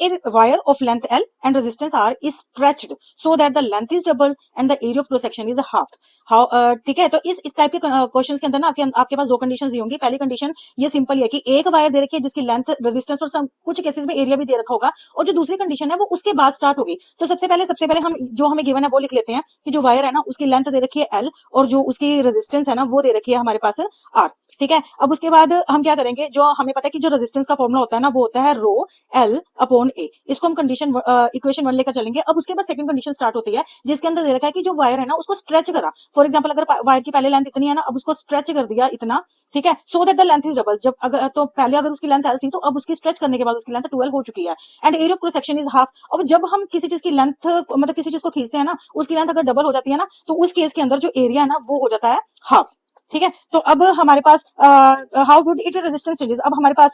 a wire of length L and resistance R is stretched so that the length is doubled and the area of cross section is halved. How ठीक है, तो इस type के questions के अंदर ना आपके पास दो कंडीशंस दी होंगी। पहली कंडीशन ये सिंपल है कि एक वायर दे रखी है जिसकी लेंथ, रेजिस्टेंस और कुछ केसेस में एरिया भी दे रखा होगा, और जो दूसरी कंडीशन है वो उसके बाद स्टार्ट होगी। तो सबसे पहले हम जो हमें गिवन है वो लिख लेते हैं कि जो वायर है ना उसकी लेंथ दे रखी है L और जो उसकी रेजिस्टेंस है ना वो दे रखी है हमारे पास R। ठीक है, अब उसके बाद हम क्या करेंगे, जो हमें पता है कि जो रेजिस्टेंस का फॉर्मूला होता है ना वो होता है रो L अपॉन A। इसको हम कंडीशन इक्वेशन 1 लेकर चलेंगे। अब उसके बाद सेकंड कंडीशन स्टार्ट होती है जिसके अंदर दे रखा है कि जो वायर है ना उसको स्ट्रेच करा। फॉर एग्जांपल अगर वायर की पहले लेंथ इतनी है ना, अब उसको स्ट्रेच कर दिया इतना, ठीक है, so that the length is double. जब अगर तो पहले अगर उसकी लेंथ L थी तो अब उसकी स्ट्रेच करने के बाद उसकी लेंथ 12 हो चुकी है and area of cross section is half. अब जब हम किसी चीज की लेंथ, मतलब किसी चीज को खींचते हैं ना, उसकी लेंथ अगर डबल हो जाती है ना तो उस केस के अंदर जो एरिया है ना वो हो जाता है हाफ। ठीक है, तो अब हमारे पास how would it resistance changes. अब हमारे पास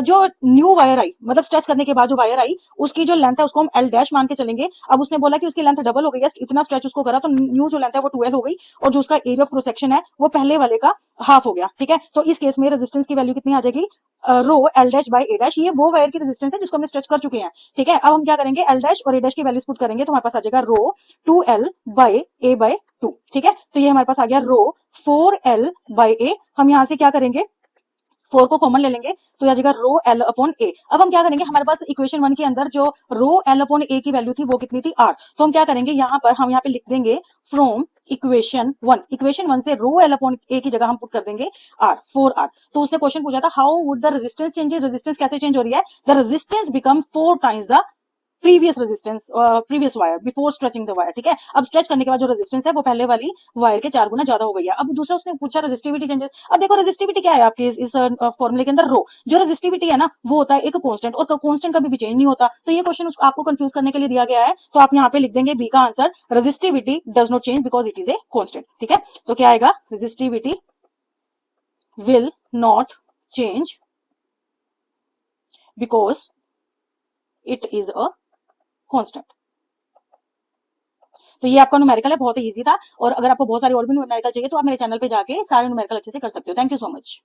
जो न्यू वायर आई, मतलब स्ट्रेच करने के बाद जो वायर आई उसकी जो लेंथ है उसको हम L डैश मान के चलेंगे। अब उसने बोला कि उसकी लेंथ डबल हो गई है, इतना स्ट्रेच उसको करा तो न्यू जो लेंथ है वो 12 हो गई और जो उसका एरिया ऑफ क्रॉस सेक्शन है वो पहले वाले का हाफ हो गया। ठीक है, तो इस केस में रेजिस्टेंस की वैल्यू कितनी आ जाएगी, रो L dash by A dash. ये वो वायर की रेजिस्टेंस है जिसको हमने स्ट्रेच कर चुके हैं। ठीक है, अब हम क्या करेंगे, L डैश और A डैश की वैल्यूज पुट करेंगे तो हमारे पास आ जाएगा रो 2L बाई A बाई 2। ठीक है, तो ये हमारे पास आ गया रो 4L बाई A। हम यहां से क्या करेंगे, 4 को कॉमन ले लेंगे तो आ जाएगा रो L अपॉन A। अब हम क्या करेंगे, हमारे पास इक्वेशन 1 के अंदर जो रो L अपॉन A की वैल्यू थी वो कितनी थी, R। तो हम क्या करेंगे, हम यहाँ पे लिख देंगे फ्रॉम इक्वेशन 1 से रो L अपॉन A की जगह हम पुट कर देंगे R, 4R। तो उसने क्वेश्चन पूछा था how would the resistance change. Resistance कैसे चेंज हो रही है, the resistance become 4 times the previous resistance, previous wire before stretching the wire. ठीक है, अब स्ट्रेच करने के बाद जो रेजिस्टेंस है वो पहले वाली वायर के 4 गुना ज्यादा हो गई है। अब दूसरा उसने पूछा रेजिस्टिविटी चेंजेस। अब देखो रेजिस्टिविटी क्या है आपके इस फॉर्मूले के अंदर, रो। जो रेजिस्टिविटी है ना वो होता है एक कांस्टेंट, और कांस्टेंट कभी भी चेंज नहीं होता। तो ये क्वेश्चन आपको कंफ्यूज करने के लिए दिया गया है, तो आप यहाँ पे लिख देंगे बी का answer, resistivity does not change because it is a constant. ठीक है, तो क्या आएगा, resistivity will not change because it is a constant. तो ये आपका न्यूमेरिकल है, बहुत ही इजी था। और अगर आपको बहुत सारे और भी न्यूमेरिकल चाहिए तो आप मेरे चैनल पे जाके सारे न्यूमेरिकल अच्छे से कर सकते हो। Thank you so much.